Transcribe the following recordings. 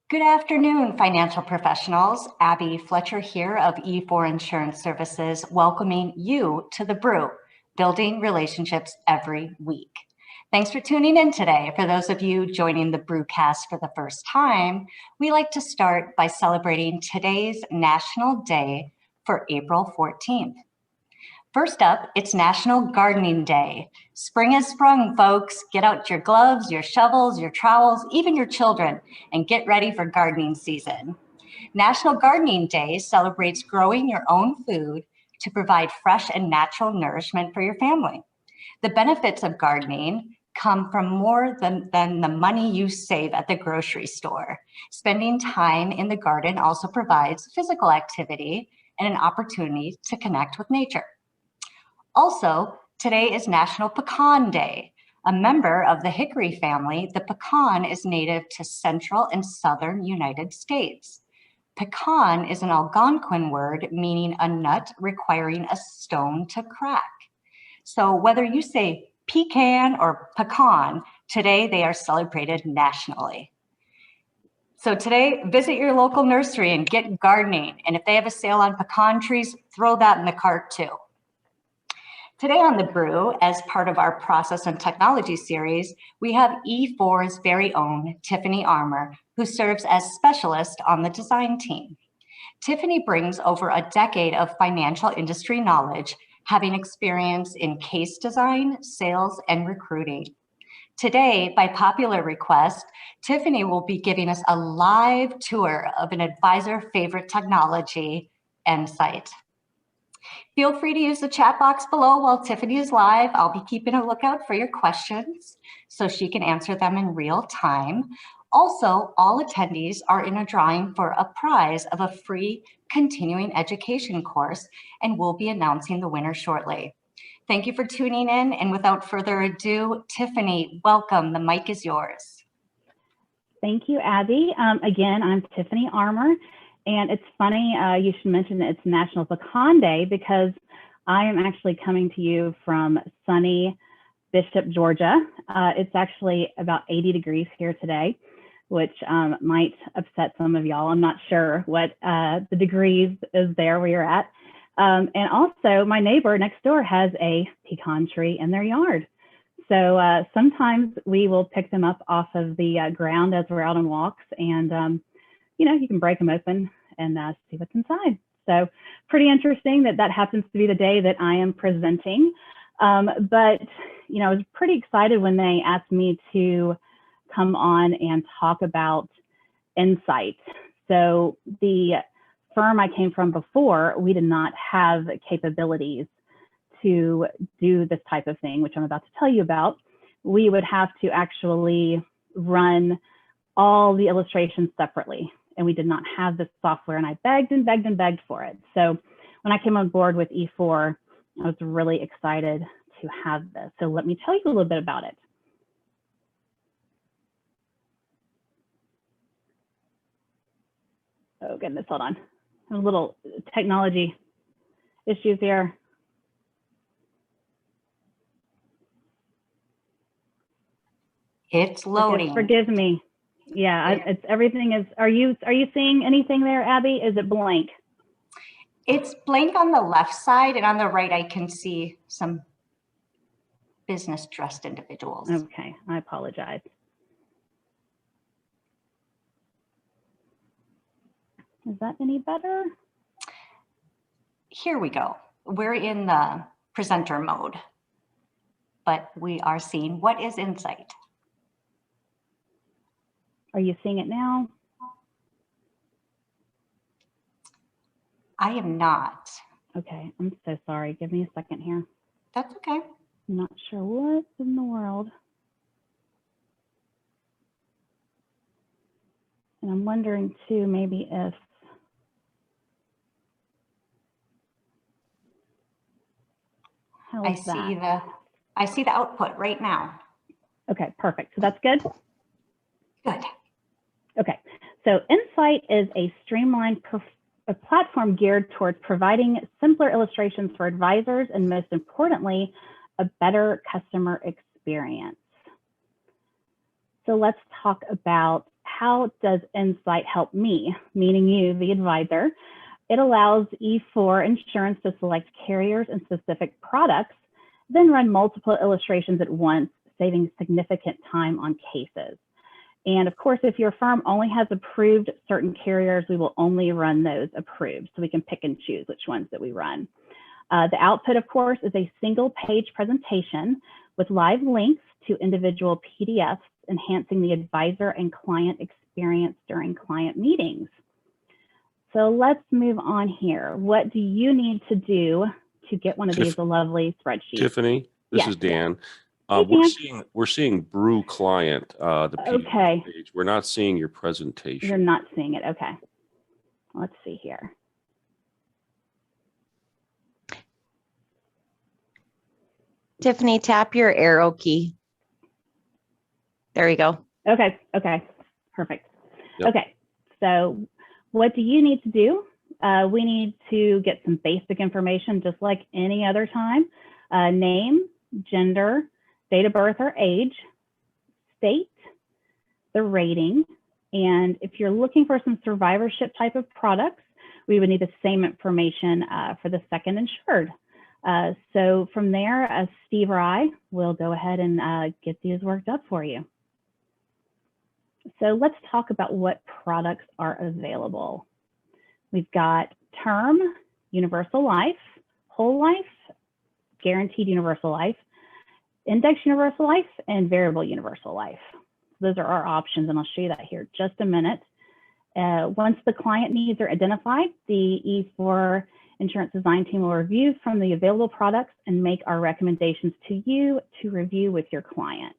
Good afternoon, financial professionals. Abby Fletcher here of E4 Insurance Services, welcoming you to The Brew, building relationships every week. Thanks for tuning in today. For those of you joining the Brewcast for the first time, we like to start by celebrating today's National Day for April 14th. First up, it's National Gardening Day. Spring has sprung, folks. Get out your gloves, your shovels, your trowels, even your children, and get ready for gardening season. National Gardening Day celebrates growing your own food to provide fresh and natural nourishment for your family. The benefits of gardening come from more than the money you save at the grocery store. Spending time in the garden also provides physical activity and an opportunity to connect with nature. Also, today is National Pecan Day. A member of the hickory family, the pecan is native to central and southern United States. Pecan is an Algonquin word meaning a nut requiring a stone to crack. So whether you say pecan or pecan, today they are celebrated nationally. So today, visit your local nursery and get gardening. And if they have a sale on pecan trees, throw that in the cart too. Today on The Brew, as part of our Process and Technology series, we have E4's very own Tiffany Armour, who serves as specialist on the design team. Tiffany brings over a decade of financial industry knowledge, having experience in case design, sales, and recruiting. Today, by popular request, Tiffany will be giving us a live tour of an advisor favorite technology, Ensight. Feel free to use the chat box below while Tiffany is live. I'll be keeping a lookout for your questions so she can answer them in real time. Also, all attendees are in a drawing for a prize of a free continuing education course, and we'll be announcing the winner shortly. Thank you for tuning in, and without further ado, Tiffany, welcome. The mic is yours. Thank you, Abby. Again, I'm Tiffany Armour. And it's funny, you should mention that it's National Pecan Day because I am actually coming to you from sunny Bishop, Georgia. It's actually about 80 degrees here today, which might upset some of y'all. I'm not sure what the degrees is there where you're at. And also my neighbor next door has a pecan tree in their yard. So sometimes we will pick them up off of the ground as we're out on walks, and you can break them open and see what's inside. So pretty interesting that happens to be the day that I am presenting. But, I was pretty excited when they asked me to come on and talk about Ensight. So the firm I came from before, we did not have capabilities to do this type of thing, which I'm about to tell you about. We would have to actually run all the illustrations separately, and we did not have this software, and I begged and begged and begged for it. So when I came on board with E4, I was really excited to have this. So let me tell you a little bit about it. Oh goodness, hold on. A little technology issues here. It's loading. Forgive me. Yeah, it's everything is. Are you seeing anything there, Abby? Is it blank? It's blank on the left side, and on the right I can see some business dressed individuals. Okay, I apologize. Is that any better? Here we go. We're in the presenter mode, but we are seeing what is Ensight. Are you seeing it now? I am not. Okay, I'm so sorry. Give me a second here. That's okay. I'm not sure what in the world. And I'm wondering too, maybe if I see the output right now. Okay, perfect. So that's good. Good. Okay, so Ensight is a streamlined platform geared towards providing simpler illustrations for advisors and, most importantly, a better customer experience. So let's talk about how does Ensight help me, meaning you, the advisor? It allows E4 Insurance to select carriers and specific products, then run multiple illustrations at once, saving significant time on cases. And of course, if your firm only has approved certain carriers, we will only run those approved, so we can pick and choose which ones that we run. The output, of course, is a single page presentation with live links to individual PDFs, enhancing the advisor and client experience during client meetings. So let's move on here. What do you need to do to get one of these lovely spreadsheets? Tiffany, this is Dan. Hey, we're seeing Brew Client, the PDF page. We're not seeing your presentation. You're not seeing it. Okay. Let's see here. Tiffany, tap your arrow key. There you go. Okay. Okay. Perfect. Yep. Okay. So what do you need to do? We need to get some basic information, just like any other time. Name, gender, date of birth or age, state, the rating, and if you're looking for some survivorship type of products, we would need the same information for the second insured. So from there, Steve or I will go ahead and get these worked up for you. So let's talk about what products are available. We've got term, universal life, whole life, guaranteed universal life, index universal life, and variable universal life. Those are our options, and I'll show you that here in just a minute. Once the client needs are identified, the E4 Insurance Design Team will review from the available products and make our recommendations to you to review with your client.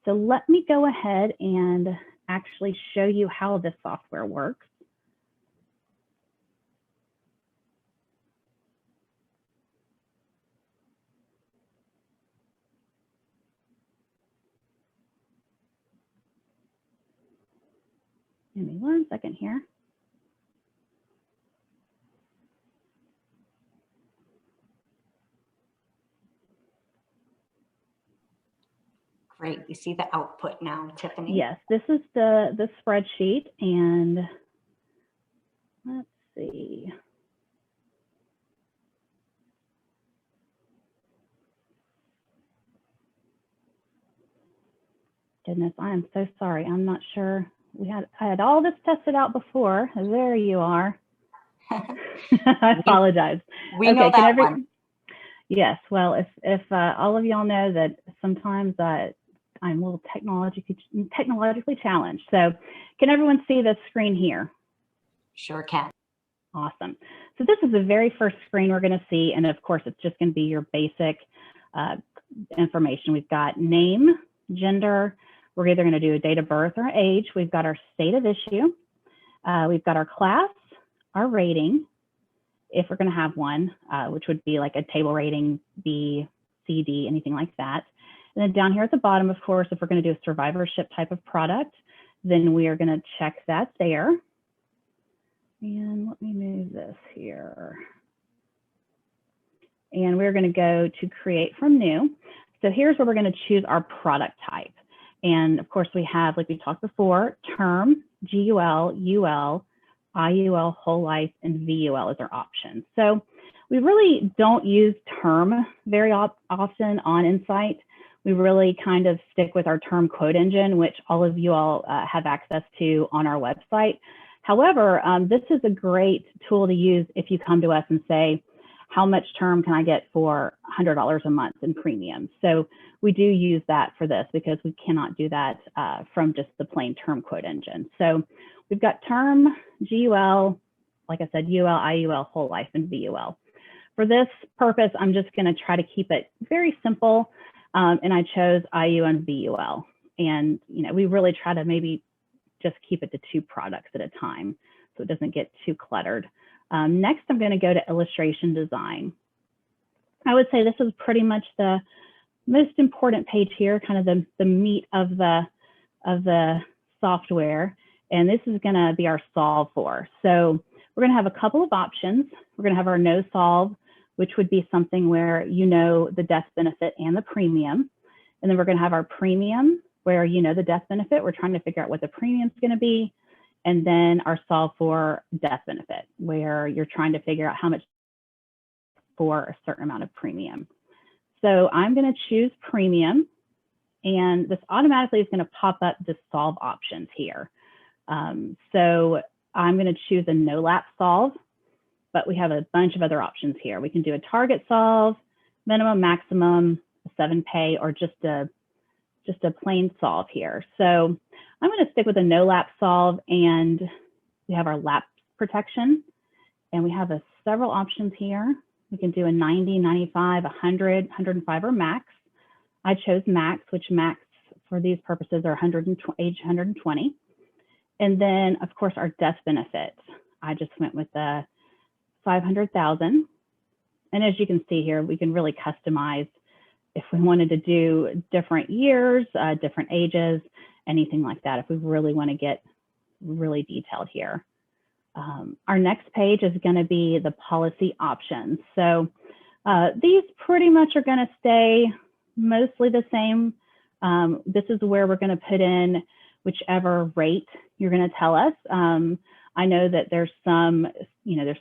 So let me go ahead and actually show you how this software works. Give me 1 second here. Great. You see the output now, Tiffany? Yes, this is the spreadsheet, and let's see. Goodness, I am so sorry. I'm not sure. I had all this tested out before. There you are. I apologize. We know that one. Yes. Well, if all of y'all know that sometimes I'm a little technologically challenged. So can everyone see the screen here? Sure can. Awesome. So this is the very first screen we're going to see. And of course, it's just going to be your basic information. We've got name, gender. We're either going to do a date of birth or age. We've got our state of issue. We've got our class, our rating, if we're going to have one, which would be like a table rating, B, C, D, anything like that. And then down here at the bottom, of course, if we're going to do a survivorship type of product, then we are going to check that there. And let me move this here. And we're going to go to create from new. So here's where we're going to choose our product type. And of course, we have, like we talked before, term, GUL, UL, IUL, whole life, and VUL as our options. So we really don't use term very often on Ensight. We really kind of stick with our term quote engine, which all of you all have access to on our website. However, this is a great tool to use if you come to us and say, how much term can I get for $100 a month in premiums? So we do use that for this because we cannot do that from just the plain term quote engine. So we've got term, GUL, like I said, UL, IUL, whole life, and VUL. For this purpose, I'm just going to try to keep it very simple. And I chose IU and VUL. And, you know, we really try to maybe just keep it to 2 products at a time so it doesn't get too cluttered. Next, I'm going to go to illustration design. I would say this is pretty much the most important page here, kind of the meat of the software. And this is going to be our solve for. So we're going to have a couple of options. We're going to have our no solve, which would be something where you know the death benefit and the premium. And then we're going to have our premium, where, you know, the death benefit, we're trying to figure out what the premium is going to be. And then our solve for death benefit, where you're trying to figure out how much for a certain amount of premium. So I'm going to choose premium, and this automatically is going to pop up the solve options here. So I'm going to choose a no lapse solve, but we have a bunch of other options here. We can do a target solve, minimum, maximum, 7-pay, or just a plain solve here. So I'm going to stick with a no lapse solve, and we have our lapse protection, and we have several options here. We can do a 90, 95, 100, 105, or max. I chose max, which max for these purposes are age 120. And then, of course, our death benefit. I just went with the 500,000. And as you can see here, we can really customize if we wanted to do different years, different ages, anything like that, if we really want to get really detailed here. Our next page is going to be the policy options. So these pretty much are going to stay mostly the same. This is where we're going to put in whichever rate you're going to tell us. I know that there's some, you know,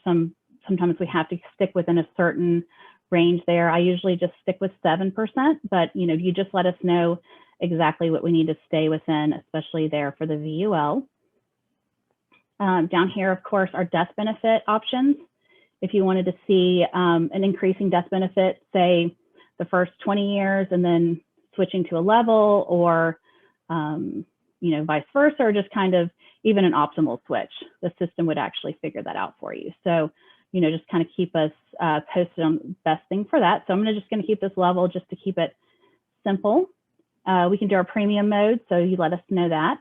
sometimes we have to stick within a certain range there. I usually just stick with 7%, but, you know, you just let us know exactly what we need to stay within, especially there for the VUL. Down here, of course, our death benefit options. If you wanted to see an increasing death benefit, say the first 20 years and then switching to a level, or you know, vice versa, or just kind of even an optimal switch, the system would actually figure that out for you. So, you know, just kind of keep us posted on the best thing for that. So I'm just going to keep this level just to keep it simple. We can do our premium mode, so you let us know that.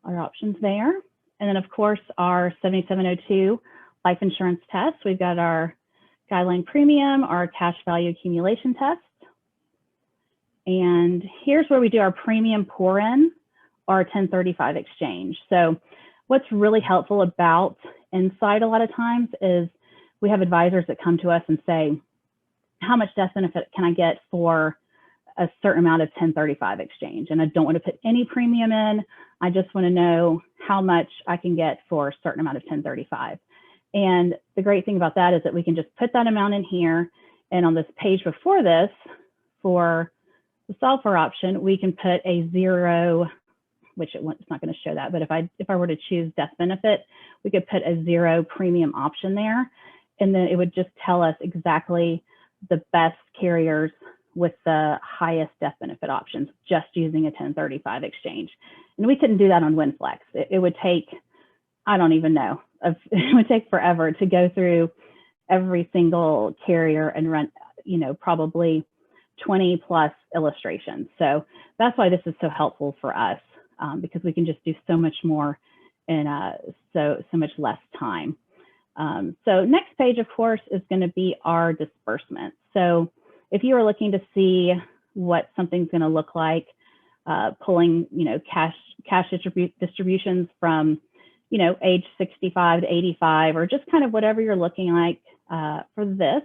Our options there. And then, of course, our 7702 life insurance test. We've got our guideline premium, our cash value accumulation test. And here's where we do our premium pour in, or 1035 exchange. So what's really helpful about Ensight a lot of times is we have advisors that come to us and say, how much death benefit can I get for a certain amount of 1035 exchange? And I don't want to put any premium in. I just want to know how much I can get for a certain amount of 1035. And the great thing about that is that we can just put that amount in here. And on this page before this, for the solve for option, we can put a 0, which it's not going to show that, but if I were to choose death benefit, we could put a 0 premium option there, and then it would just tell us exactly the best carriers with the highest death benefit options, just using a 1035 exchange. And we couldn't do that on WinFlex. It would take, I don't even know, it would take forever to go through every single carrier and run, you know, probably 20 plus illustrations. So that's why this is so helpful for us, because we can just do so much more in so much less time. So next page, of course, is going to be our disbursement. So if you are looking to see what something's going to look like, pulling, you know, cash distributions from, you know, age 65 to 85, or just kind of whatever you're looking like for this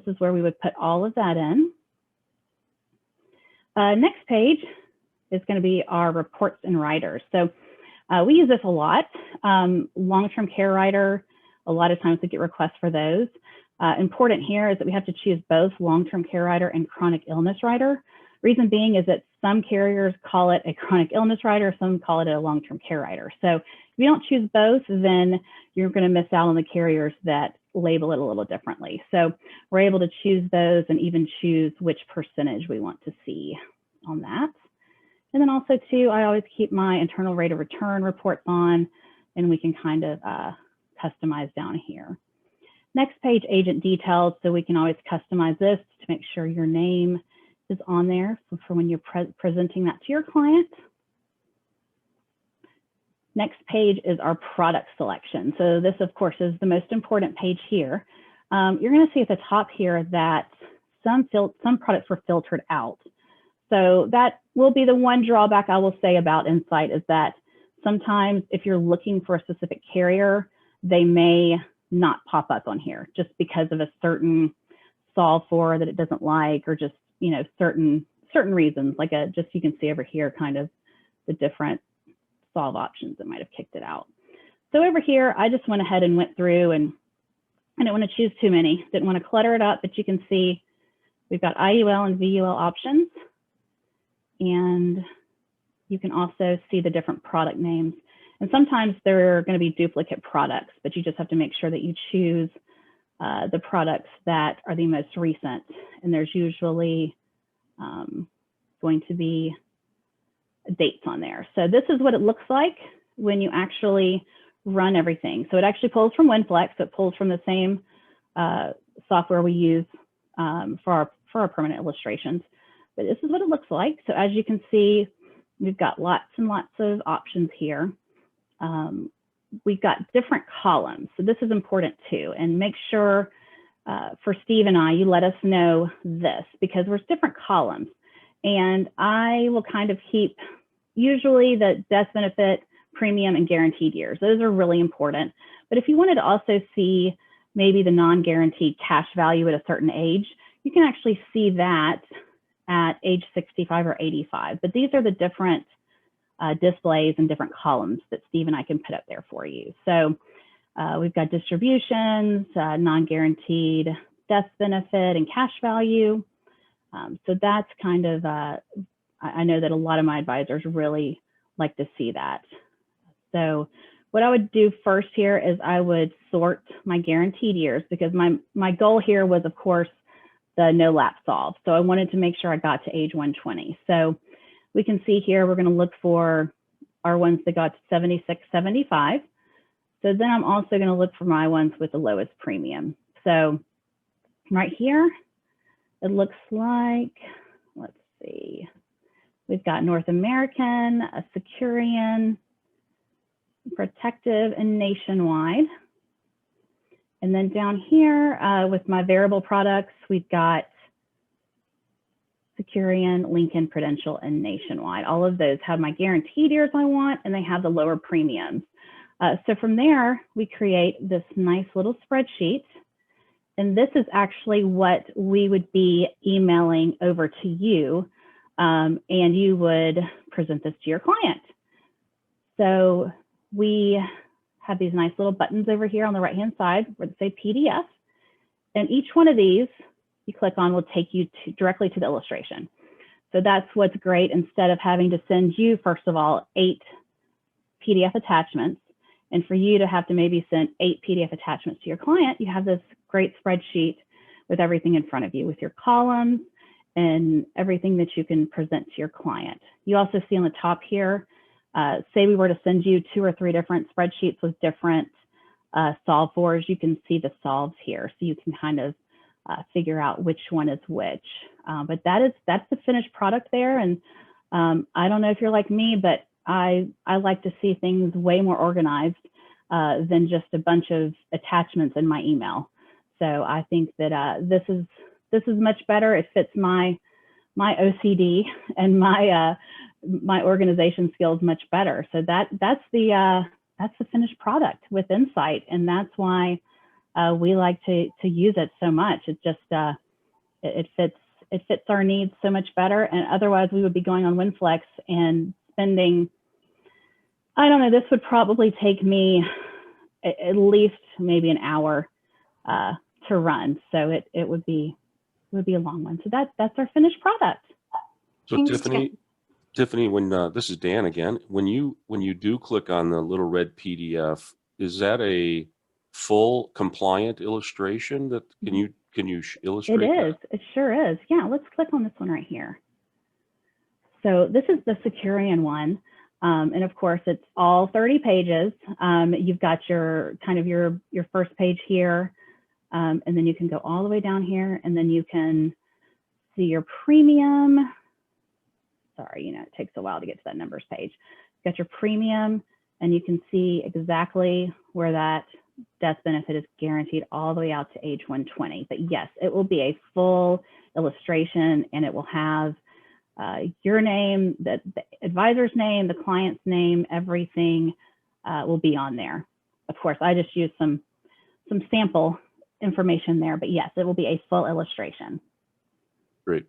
is where we would put all of that in. Next page is going to be our reports and riders. So we use this a lot. Long-term care rider, a lot of times we get requests for those. Important here is that we have to choose both long-term care rider and chronic illness rider. Reason being is that some carriers call it a chronic illness rider, some call it a long-term care rider. So if you don't choose both, then you're going to miss out on the carriers that label it a little differently. So we're able to choose those and even choose which percentage we want to see on that. And then also too, I always keep my internal rate of return reports on, and we can kind of customize down here. Next page, agent details. So we can always customize this to make sure your name is on there for when you're presenting that to your client. Next page is our product selection. So this, of course, is the most important page here. You're going to see at the top here that some products were filtered out. So that will be the one drawback I will say about Ensight, is that sometimes if you're looking for a specific carrier, they may not pop up on here just because of a certain solve for that it doesn't like, or just, you know, certain certain reasons, like just you can see over here kind of the different solve options that might have kicked it out. So over here, I just went ahead and went through, and I didn't want to choose too many, didn't want to clutter it up, but you can see we've got IUL and VUL options, and you can also see the different product names. And sometimes there are going to be duplicate products, but you just have to make sure that you choose the products that are the most recent. And there's usually going to be dates on there. So this is what it looks like when you actually run everything. So it actually pulls from WinFlex. So it pulls from the same software we use for our permanent illustrations. But this is what it looks like. So as you can see, we've got lots and lots of options here. We've got different columns. So this is important too. And make sure for Steve and I, you let us know this, because there's different columns. And I will kind of keep usually the death benefit, premium, and guaranteed years. Those are really important. But if you wanted to also see maybe the non-guaranteed cash value at a certain age, you can actually see that at age 65 or 85. But these are the different displays and different columns that Steve and I can put up there for you. So we've got distributions, non-guaranteed death benefit, and cash value. So that's kind of, I know that a lot of my advisors really like to see that. So what I would do first here is I would sort my guaranteed years, because my goal here was, of course, the no lapse solve. So I wanted to make sure I got to age 120. So we can see here, we're going to look for our ones that got to 76, 75. So then I'm also going to look for my ones with the lowest premium. So right here, it looks like, let's see, we've got North American, a Securian, Protective, and Nationwide. And then down here with my variable products, we've got Securian, Lincoln, Prudential, and Nationwide. All of those have my guaranteed years I want, and they have the lower premiums. So from there, we create this nice little spreadsheet. And this is actually what we would be emailing over to you, and you would present this to your client. So we have these nice little buttons over here on the right-hand side where they say PDF. And each one of these you click on will take you directly to the illustration. So that's what's great. Instead of having to send you, first of all, 8 PDF attachments, and for you to have to maybe send 8 PDF attachments to your client, you have this great spreadsheet with everything in front of you, with your columns and everything that you can present to your client. You also see on the top here, say we were to send you 2 or 3 different spreadsheets with different solve fors, you can see the solves here. So you can kind of figure out which one is which. But that's the finished product there. And I don't know if you're like me, but I like to see things way more organized than just a bunch of attachments in my email. So I think that this is much better. It fits my OCD and my organization skills much better. So that's the finished product with Ensight, and that's why we like to use it so much. It just it fits our needs so much better. And otherwise, we would be going on WinFlex and spending, I don't know, this would probably take me at least maybe an hour to run. So it would be a long one. So that's our finished product. So Tiffany, when this is Dan again, when you do click on the little red PDF, is that a full compliant illustration that can you illustrate? It is. It sure is. Yeah, let's click on this one right here. So this is the Securian one. And of course, it's all 30 pages. You've got your kind of your first page here. And then you can go all the way down here, and then you can see your premium. Sorry, it takes a while to get to that numbers page. You've got your premium, and you can see exactly where that death benefit is guaranteed all the way out to age 120. But yes, it will be a full illustration, and it will have your name, the advisor's name, the client's name, everything will be on there. Of course, I just used some sample information there, but yes, it will be a full illustration. Great.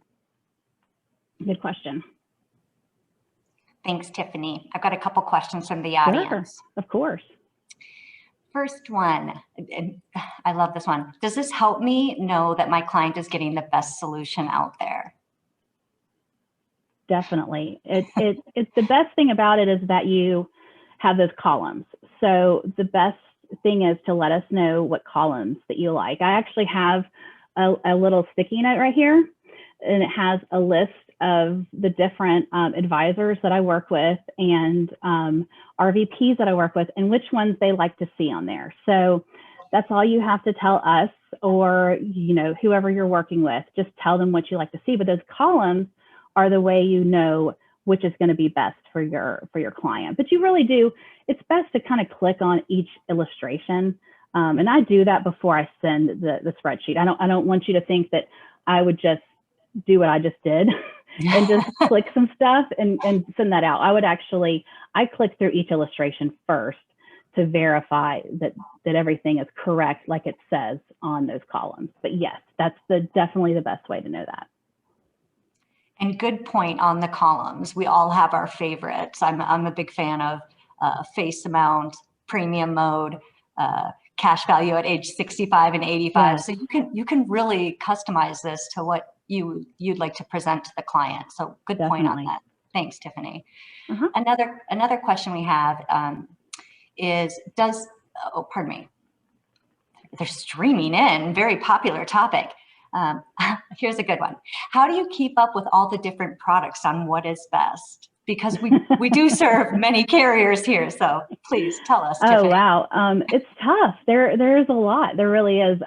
Good question. Thanks, Tiffany. I've got a couple questions from the Sure, audience. of course. First one, and I love this one. Does this help me know that my client is getting the best solution out there? Definitely. It's the best thing about it is that you have those columns. So the best thing is to let us know what columns that you like. I actually have a little sticky note right here, and it has a list of the different advisors that I work with and RVPs that I work with and which ones they like to see on there. So that's all you have to tell us, or whoever you're working with, just tell them what you like to see. But those columns are the way you know which is going to be best for your client. But you really do, it's best to kind of click on each illustration. And I do that before I send the spreadsheet. I don't want you to think that I would just do what I just did and just click some stuff and send that out. I click through each illustration first to verify that everything is correct like it says on those columns. But yes, that's definitely the best way to know that. And good point on the columns. We all have our favorites. I'm a big fan of face amount, premium mode, cash value at age 65 and 85. Yes. So you can really customize this to what you'd like to present to the client. So good point on that. Thanks, Tiffany. Uh-huh. Another question we have is pardon me. They're streaming in, very popular topic. Here's a good one. How do you keep up with all the different products on what is best? Because we do serve many carriers here. So please tell us, Tiffany. Oh, wow. It's tough. There's a lot. There really is.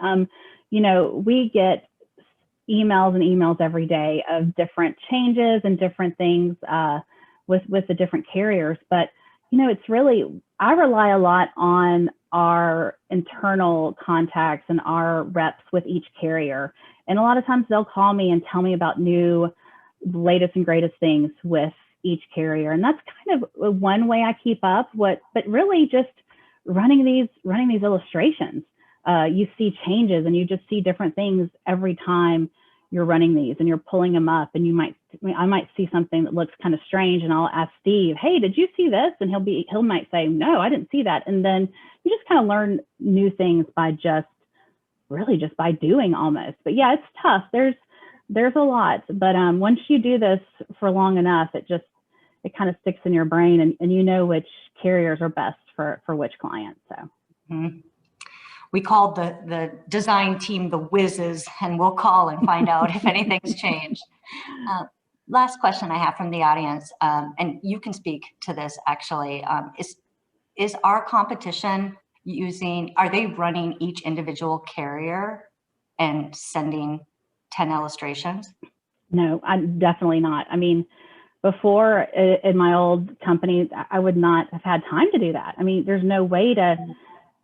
We get emails and emails every day of different changes and different things with the different carriers. But, it's really, I rely a lot on our internal contacts and our reps with each carrier. And a lot of times they'll call me and tell me about new, latest and greatest things with each carrier. And that's kind of one way I keep up, but really just running these illustrations. You see changes and you just see different things every time you're running these and you're pulling them up, and I might see something that looks kind of strange, and I'll ask Steve, hey, did you see this? And he might say, no, I didn't see that. And then you just kind of learn new things by just by doing almost. But yeah, it's tough. There's a lot, but once you do this for long enough, it kind of sticks in your brain, and you know which carriers are best for which client. So. Mm-hmm. We called the design team the whizzes, and we'll call and find out if anything's changed. Last question I have from the audience, and you can speak to this actually, is our competition are they running each individual carrier and sending 10 illustrations? No, I'm definitely not. I mean, before in my old company, I would not have had time to do that. I mean, there's no way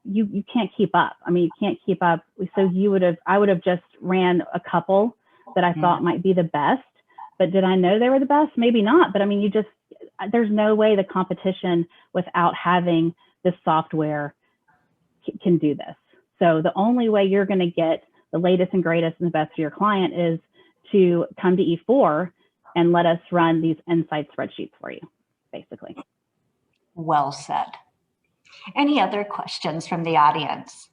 you can't keep up. I mean, you can't keep up. So I would have just ran a couple that I thought might be the best, but did I know they were the best? Maybe not. But I mean, there's no way the competition without having this software can do this. So the only way you're going to get the latest and greatest and the best for your client is to come to E4 and let us run these Ensight spreadsheets for you, basically. Well said. Any other questions from the audience?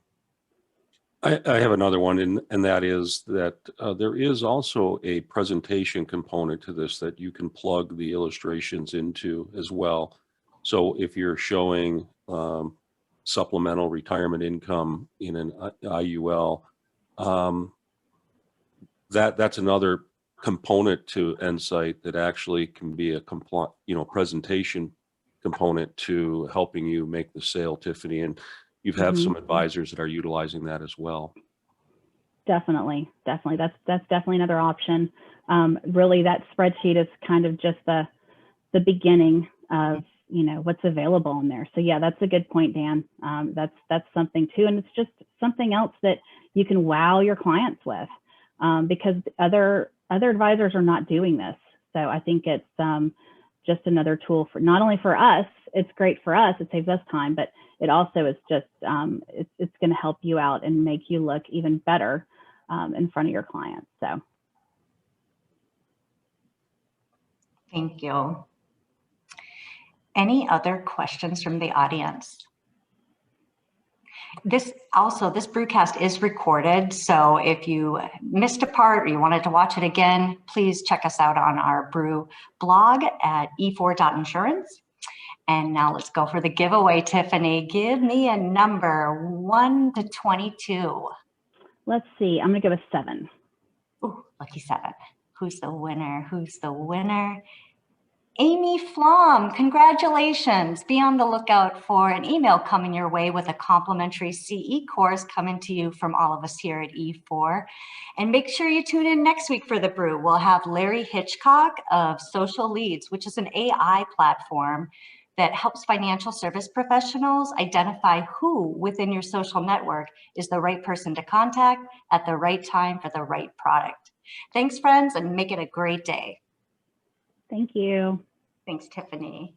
I have another one, and that is that there is also a presentation component to this that you can plug the illustrations into as well. So if you're showing supplemental retirement income in an IUL, that's another component to Ensight that actually can be a presentation component to helping you make the sale, Tiffany. And you've had some advisors that are utilizing that as well. Definitely. That's definitely another option. Really, that spreadsheet is kind of just the beginning of what's available in there. So yeah, that's a good point, Dan. That's something too, and it's just something else that you can wow your clients with, because other advisors are not doing this. So I think it's just another tool for not only for us. It's great for us. It saves us time, but it also is just it's going to help you out and make you look even better in front of your clients. So. Thank you. Any other questions from the audience? This brewcast is recorded, so if you missed a part or you wanted to watch it again, please check us out on our brew blog at e4.insurance. And now let's go for the giveaway, Tiffany. Give me a number 1 to 22. Let's see, I'm gonna go with 7. Ooh, lucky 7. Who's the winner? Who's the winner? Amy Flom, congratulations. Be on the lookout for an email coming your way with a complimentary CE course coming to you from all of us here at E4. And make sure you tune in next week for the brew. We'll have Larry Hitchcock of Social Leads, which is an AI platform that helps financial service professionals identify who within your social network is the right person to contact at the right time for the right product. Thanks, friends, and make it a great day. Thank you. Thanks, Tiffany.